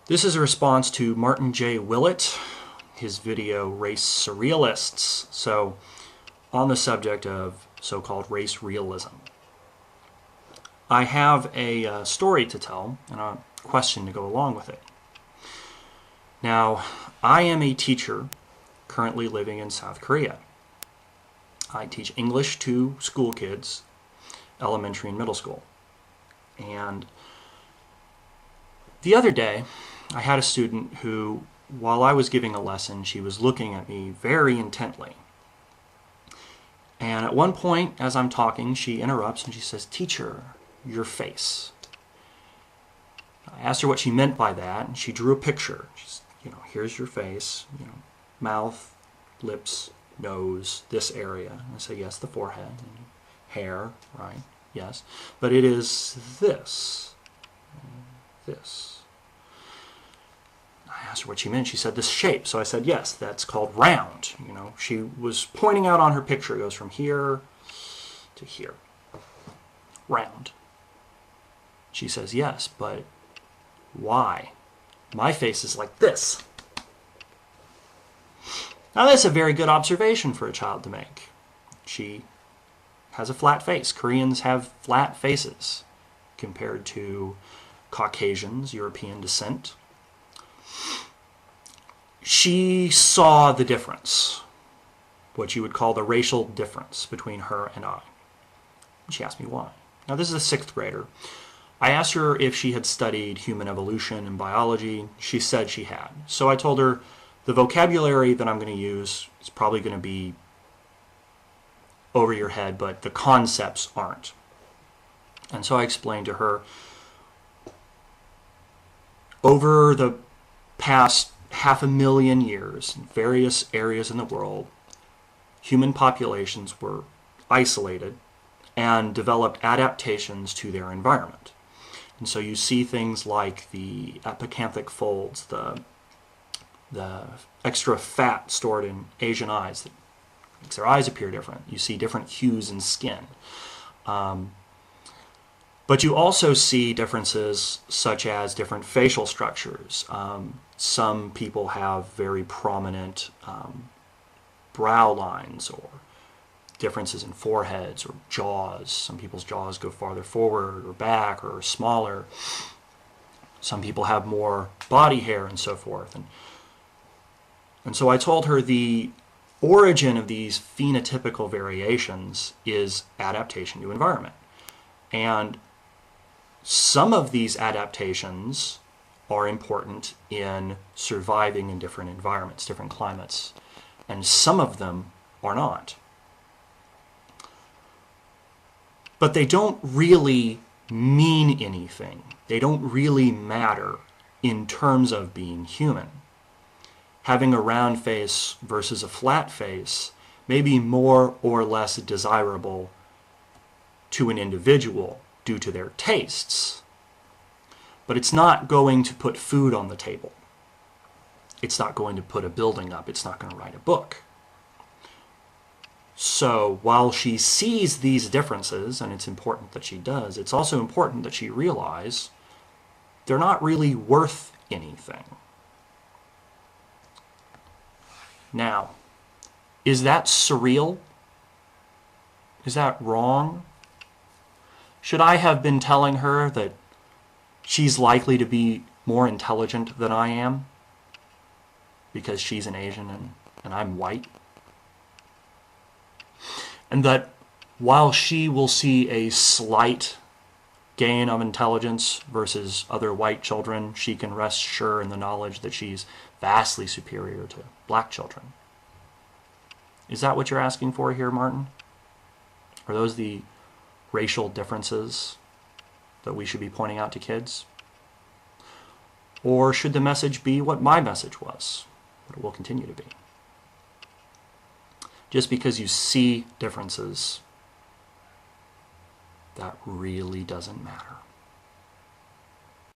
This is a response to Martin J. Willett, his video Race Surrealists, so on the subject of so-called race realism. I have a story to tell and a question to go along with it. Now, I am a teacher currently living in South Korea. I teach English to school kids, elementary and middle school. And the other day, I had a student who, while I was giving a lesson, she was looking at me very intently. And at one point, as I'm talking, she interrupts and she says, "Teacher, your face." I asked her what she meant by that, and she drew a picture. She's, here's your face, mouth, lips, nose, this area. And I say, yes, the forehead, and hair, right? Yes. But it is this. I asked her what she meant. She said this shape. So I said, yes, that's called round. She was pointing out on her picture. It goes from here to here. Round. She says, yes, but why? My face is like this. Now that's a very good observation for a child to make. She has a flat face. Koreans have flat faces compared to Caucasians, European descent. She saw the difference, what you would call the racial difference between her and I. She asked me why. Now this is a 6th grader. I asked her if she had studied human evolution and biology. She said she had. So I told her the vocabulary that I'm going to use is probably going to be over your head, but the concepts aren't. And so I explained to her, over the past 500,000 years, in various areas in the world, human populations were isolated and developed adaptations to their environment. And so you see things like the epicanthic folds, the extra fat stored in Asian eyes that makes their eyes appear different. You see different hues in skin. But you also see differences such as different facial structures. Some people have very prominent brow lines, or differences in foreheads or jaws. Some people's jaws go farther forward or back or are smaller. Some people have more body hair and so forth. And so I told her the origin of these phenotypical variations is adaptation to environment. And some of these adaptations are important in surviving in different environments, different climates, and some of them are not. But they don't really mean anything. They don't really matter in terms of being human. Having a round face versus a flat face may be more or less desirable to an individual due to their tastes, but it's not going to put food on the table. It's not going to put a building up. It's not going to write a book. So while she sees these differences, and it's important that she does, it's also important that she realize they're not really worth anything. Now, is that surreal? Is that wrong? Should I have been telling her that she's likely to be more intelligent than I am because she's an Asian and I'm white? And that while she will see a slight gain of intelligence versus other white children, she can rest sure in the knowledge that she's vastly superior to black children. Is that what you're asking for here, Martin? Are those the racial differences that we should be pointing out to kids? Or should the message be what my message was, what it will continue to be? Just because you see differences, that really doesn't matter.